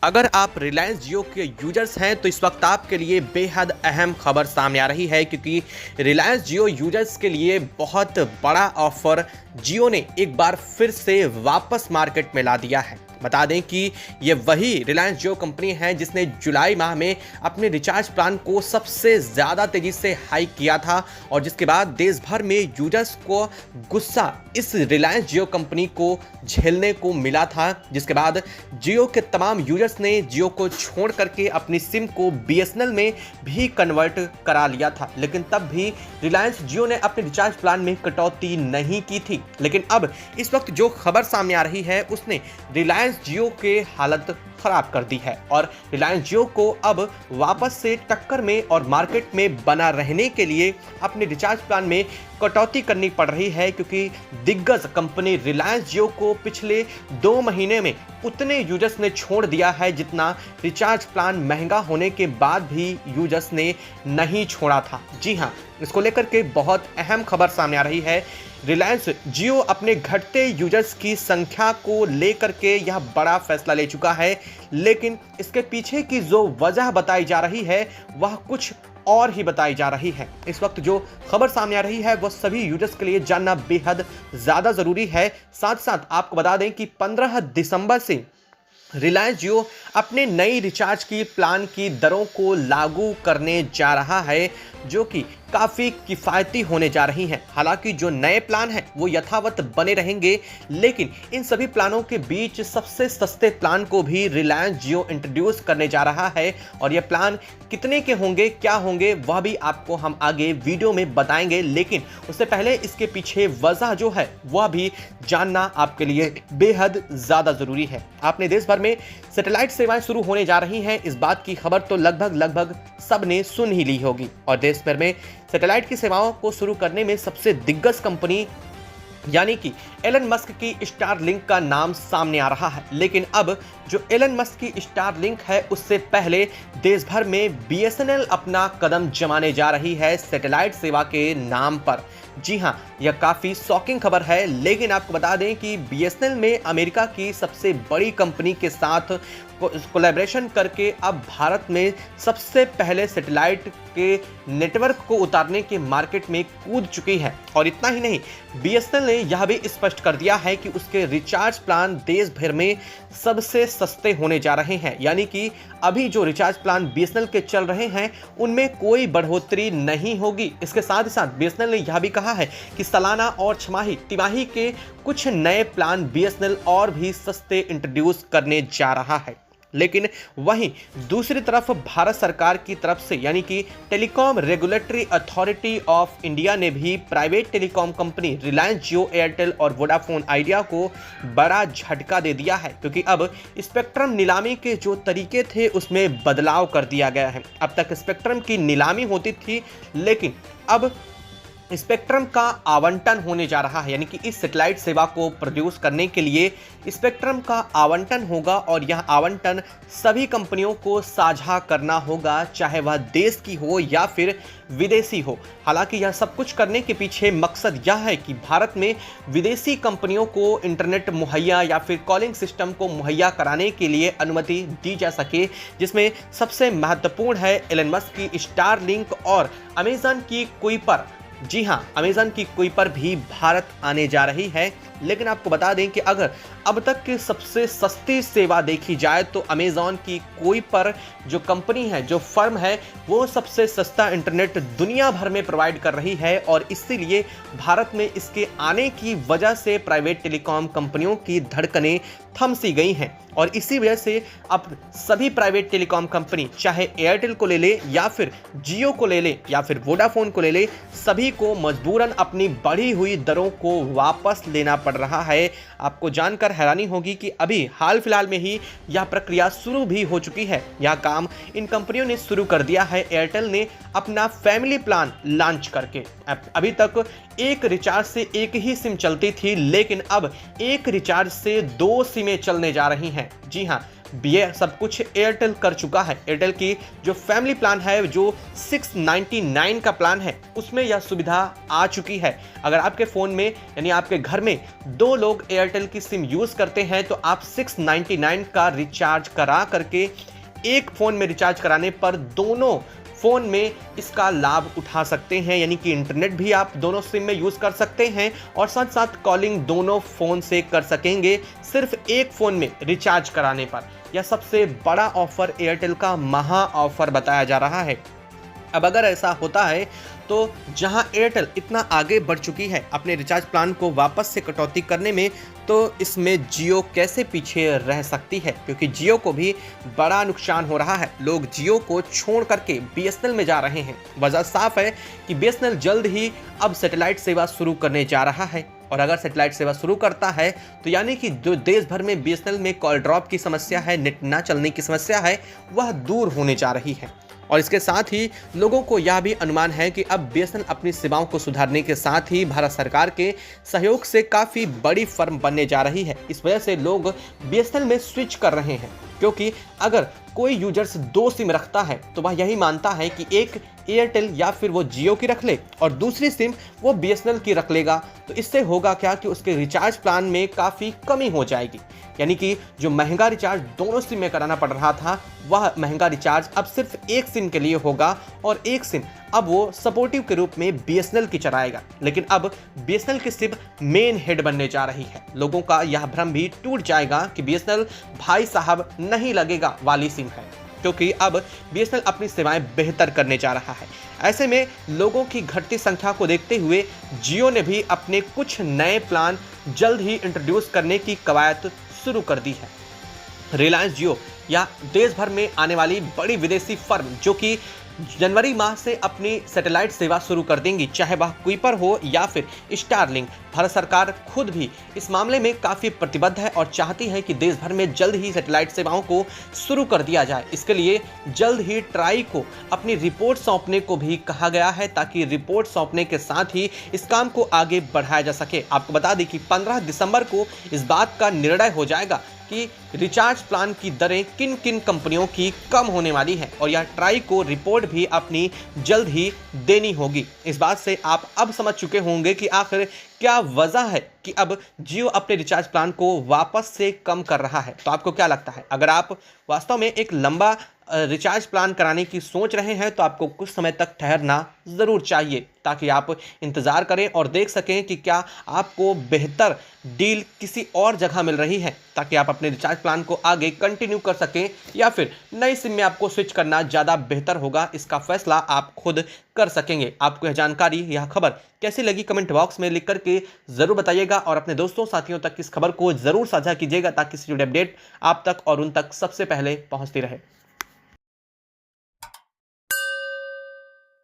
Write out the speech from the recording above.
अगर आप रिलायंस जियो के यूजर्स हैं तो इस वक्त आपके लिए बेहद अहम खबर सामने आ रही है, क्योंकि रिलायंस जियो यूजर्स के लिए बहुत बड़ा ऑफर जियो ने एक बार फिर से वापस मार्केट में ला दिया है। बता दें कि ये वही रिलायंस जियो कंपनी है जिसने जुलाई माह में अपने रिचार्ज प्लान को सबसे ज़्यादा तेज़ी से हाइक किया था और जिसके बाद देश भर में यूजर्स को गुस्सा इस रिलायंस जियो कंपनी को झेलने को मिला था, जिसके बाद जियो के तमाम यूजर्स ने जियो को छोड़ करके अपनी सिम को बीएसएनएल में भी कन्वर्ट करा लिया था। लेकिन तब भी रिलायंस जियो ने अपने रिचार्ज प्लान में कटौती नहीं की थी। लेकिन अब इस वक्त जो खबर सामने आ रही है उसने रिलायंस जियो के हालत खराब कर दी है और रिलायंस जियो को अब वापस से टक्कर में और मार्केट में बना रहने के लिए अपने रिचार्ज प्लान में कटौती करनी पड़ रही है, क्योंकि दिग्गज कंपनी रिलायंस जियो को पिछले 2 महीने में उतने यूजर्स ने छोड़ दिया है जितना रिचार्ज प्लान महंगा होने के बाद भी यूजर्स ने नहीं छोड़ा था। जी हाँ, इसको लेकर के बहुत अहम खबर सामने आ रही है। रिलायंस जियो अपने घटते यूजर्स की संख्या को लेकर के यह बड़ा फैसला ले चुका है, लेकिन इसके पीछे की जो वजह बताई जा रही है वह कुछ और ही बताई जा रही है। इस वक्त जो खबर सामने आ रही है वह सभी यूजर्स के लिए जानना बेहद ज़्यादा ज़रूरी है। साथ साथ आपको बता दें कि 15 दिसंबर से रिलायंस जियो अपने नई रिचार्ज की प्लान की दरों को लागू करने जा रहा है, जो कि काफ़ी किफ़ायती होने जा रही हैं। हालांकि जो नए प्लान हैं वो यथावत बने रहेंगे, लेकिन इन सभी प्लानों के बीच सबसे सस्ते प्लान को भी रिलायंस जियो इंट्रोड्यूस करने जा रहा है और ये प्लान कितने के होंगे, क्या होंगे, वह भी आपको हम आगे वीडियो में बताएंगे। लेकिन उससे पहले इसके पीछे वजह जो है वह भी जानना आपके लिए बेहद ज़्यादा ज़रूरी है। आपने देश भर में सैटेलाइट सेवाएं शुरू होने जा रही हैं, इस बात की खबर तो लगभग सबने सुन ही ली होगी और देश भर में सैटेलाइट की सेवाओं को शुरू करने में सबसे दिग्गज कंपनी यानी कि एलन मस्क की स्टारलिंक का नाम सामने आ रहा है। लेकिन अब जो एलन मस्क की स्टारलिंक है उससे पहले देश भर में बीएसएनएल अपना कदम जमाने जा रही है सैटेलाइट सेवा के नाम पर। जी हाँ, यह काफ़ी शॉकिंग खबर है, लेकिन आपको बता दें कि बीएसएनएल में अमेरिका की सबसे बड़ी कंपनी के साथ कोलैबोरेशन करके अब भारत में सबसे पहले सैटेलाइट के नेटवर्क को उतारने के मार्केट में कूद चुकी है। और इतना ही नहीं, बीएसएनएल ने यह भी स्पष्ट कर दिया है कि उसके रिचार्ज प्लान देश भर में सबसे सस्ते होने जा रहे हैं, यानी कि अभी जो रिचार्ज प्लान बीएसएनएल के चल रहे हैं उनमें कोई बढ़ोतरी नहीं होगी। इसके साथ ही साथ बीएसएनएल ने यह भी कहा है कि सालाना और छमाही तिमाही के कुछ नए प्लान बीएसएनएल और भी सस्ते इंट्रोड्यूस करने जा रहा है। लेकिन वहीं दूसरी तरफ भारत सरकार की तरफ से यानी कि telecom regulatory authority of India ने भी प्राइवेट टेलीकॉम कंपनी रिलायंस जियो, एयरटेल और वोडाफोन आइडिया को बड़ा झटका दे दिया है, क्योंकि अब स्पेक्ट्रम नीलामी के जो तरीके थे उसमें बदलाव कर दिया गया है। अब तक स्पेक्ट्रम की नीलामी होती थी, लेकिन अब स्पेक्ट्रम का आवंटन होने जा रहा है, यानी कि इस सैटेलाइट सेवा को प्रोड्यूस करने के लिए स्पेक्ट्रम का आवंटन होगा और यह आवंटन सभी कंपनियों को साझा करना होगा, चाहे वह देश की हो या फिर विदेशी हो। हालांकि यह सब कुछ करने के पीछे मकसद यह है कि भारत में विदेशी कंपनियों को इंटरनेट मुहैया या फिर कॉलिंग सिस्टम को मुहैया कराने के लिए अनुमति दी जा सके, जिसमें सबसे महत्वपूर्ण है एलन मस्क की स्टारलिंक और अमेजन की कुइपर। जी हाँ, अमेजन की कुइपर भी भारत आने जा रही है। लेकिन आपको बता दें कि अगर अब तक की सबसे सस्ती सेवा देखी जाए तो अमेजॉन की कुइपर जो कंपनी है, जो फर्म है, वो सबसे सस्ता इंटरनेट दुनिया भर में प्रोवाइड कर रही है और इसीलिए भारत में इसके आने की वजह से प्राइवेट टेलीकॉम कंपनियों की धड़कनें थम सी गई हैं और इसी वजह से अब सभी प्राइवेट टेलीकॉम कंपनी, चाहे एयरटेल को ले ले या फिर जियो को ले ले या फिर वोडाफोन को ले ले, सभी को मजबूरन अपनी बढ़ी हुई दरों को वापस लेना पड़ रहा है। आपको जानकर हैरानी होगी कि अभी हाल फिलहाल में ही यह प्रक्रिया शुरू भी हो चुकी है। यह काम इन कंपनियों ने शुरू कर दिया है। एयरटेल ने अपना फैमिली प्लान लॉन्च करके अभी तक एक रिचार्ज से एक ही सिम चलती थी, लेकिन अब एक रिचार्ज से 2 सिमें चलने जा रही हैं। जी हाँ, ये सब कुछ एयरटेल कर चुका है। एयरटेल की जो फैमिली प्लान है, जो 699 का प्लान है, उसमें यह सुविधा आ चुकी है। अगर आपके फ़ोन में यानी आपके घर में 2 लोग एयरटेल की सिम यूज़ करते हैं तो आप 699 का रिचार्ज करा करके एक फ़ोन में रिचार्ज कराने पर दोनों फ़ोन में इसका लाभ उठा सकते हैं। यानी कि इंटरनेट भी आप दोनों सिम में यूज़ कर सकते हैं और साथ साथ कॉलिंग दोनों फ़ोन से कर सकेंगे सिर्फ एक फ़ोन में रिचार्ज कराने पर। यह सबसे बड़ा ऑफ़र एयरटेल का महा ऑफ़र बताया जा रहा है। अब अगर ऐसा होता है तो जहां एयरटेल इतना आगे बढ़ चुकी है अपने रिचार्ज प्लान को वापस से कटौती करने में, तो इसमें जियो कैसे पीछे रह सकती है, क्योंकि जियो को भी बड़ा नुकसान हो रहा है। लोग जियो को छोड़ करके बीएसएनएल में जा रहे हैं। वजह साफ है कि बीएसएनएल जल्द ही अब सैटेलाइट सेवा शुरू करने जा रहा है, और अगर सैटेलाइट सेवा शुरू करता है तो यानी कि जो देश भर में बीएसएनएल में कॉल ड्रॉप की समस्या है, नेट ना चलने की समस्या है, वह दूर होने जा रही है। और इसके साथ ही लोगों को यह भी अनुमान है कि अब बीएसएनएल अपनी सेवाओं को सुधारने के साथ ही भारत सरकार के सहयोग से काफ़ी बड़ी फर्म बनने जा रही है। इस वजह से लोग बीएसएनएल में स्विच कर रहे हैं, क्योंकि अगर कोई यूजर्स 2 सिम रखता है तो वह यही मानता है कि एक एयरटेल या फिर वो जियो की रख ले और दूसरी सिम वो बीएसएनएल की रख लेगा। तो इससे होगा क्या कि उसके रिचार्ज प्लान में काफ़ी कमी हो जाएगी। यानी कि जो महंगा रिचार्ज दोनों सिम में कराना पड़ रहा था, वह महंगा रिचार्ज अब सिर्फ एक सिम के लिए होगा और एक सिम अब वो सपोर्टिव के रूप में बीएसएनएल की चलाएगा। लेकिन अब बीएसएनएल की सिम मेन हेड बनने जा रही है। लोगों का यह भ्रम भी टूट जाएगा कि बीएसएनएल भाई साहब नहीं लगेगा वाली सिम है, क्योंकि अब बीएसएनएल अपनी सेवाएं बेहतर करने जा रहा है। ऐसे में लोगों की घटती संख्या को देखते हुए जियो ने भी अपने कुछ नए प्लान जल्द ही इंट्रोड्यूस करने की कवायद शुरू कर दी है। रिलायंस जियो या देश भर में आने वाली बड़ी विदेशी फर्म जो कि जनवरी माह से अपनी सैटेलाइट सेवा शुरू कर देंगी, चाहे वह कुइपर हो या फिर स्टारलिंक। भारत सरकार खुद भी इस मामले में काफ़ी प्रतिबद्ध है और चाहती है कि देश भर में जल्द ही सैटेलाइट सेवाओं को शुरू कर दिया जाए। इसके लिए जल्द ही ट्राई को अपनी रिपोर्ट सौंपने को भी कहा गया है, ताकि रिपोर्ट सौंपने के साथ ही इस काम को आगे बढ़ाया जा सके। आपको बता दें कि 15 दिसंबर को इस बात का निर्णय हो जाएगा कि रिचार्ज प्लान की दरें किन किन कंपनियों की कम होने वाली है, और यह ट्राई को रिपोर्ट भी अपनी जल्द ही देनी होगी। इस बात से आप अब समझ चुके होंगे कि आखिर क्या वजह है कि अब जियो अपने रिचार्ज प्लान को वापस से कम कर रहा है। तो आपको क्या लगता है? अगर आप वास्तव में एक लंबा रिचार्ज प्लान कराने की सोच रहे हैं तो आपको कुछ समय तक ठहरना ज़रूर चाहिए, ताकि आप इंतज़ार करें और देख सकें कि क्या आपको बेहतर डील किसी और जगह मिल रही है, ताकि आप अपने रिचार्ज प्लान को आगे कंटिन्यू कर सकें, या फिर नई सिम में आपको स्विच करना ज़्यादा बेहतर होगा। इसका फैसला आप खुद कर सकेंगे। आपको यह जानकारी, यह खबर कैसी लगी कमेंट बॉक्स में लिख करके ज़रूर बताइएगा और अपने दोस्तों साथियों तक इस खबर को ज़रूर साझा कीजिएगा, ताकि इससे जुड़े अपडेट आप तक और उन तक सबसे पहले पहुँचती रहे।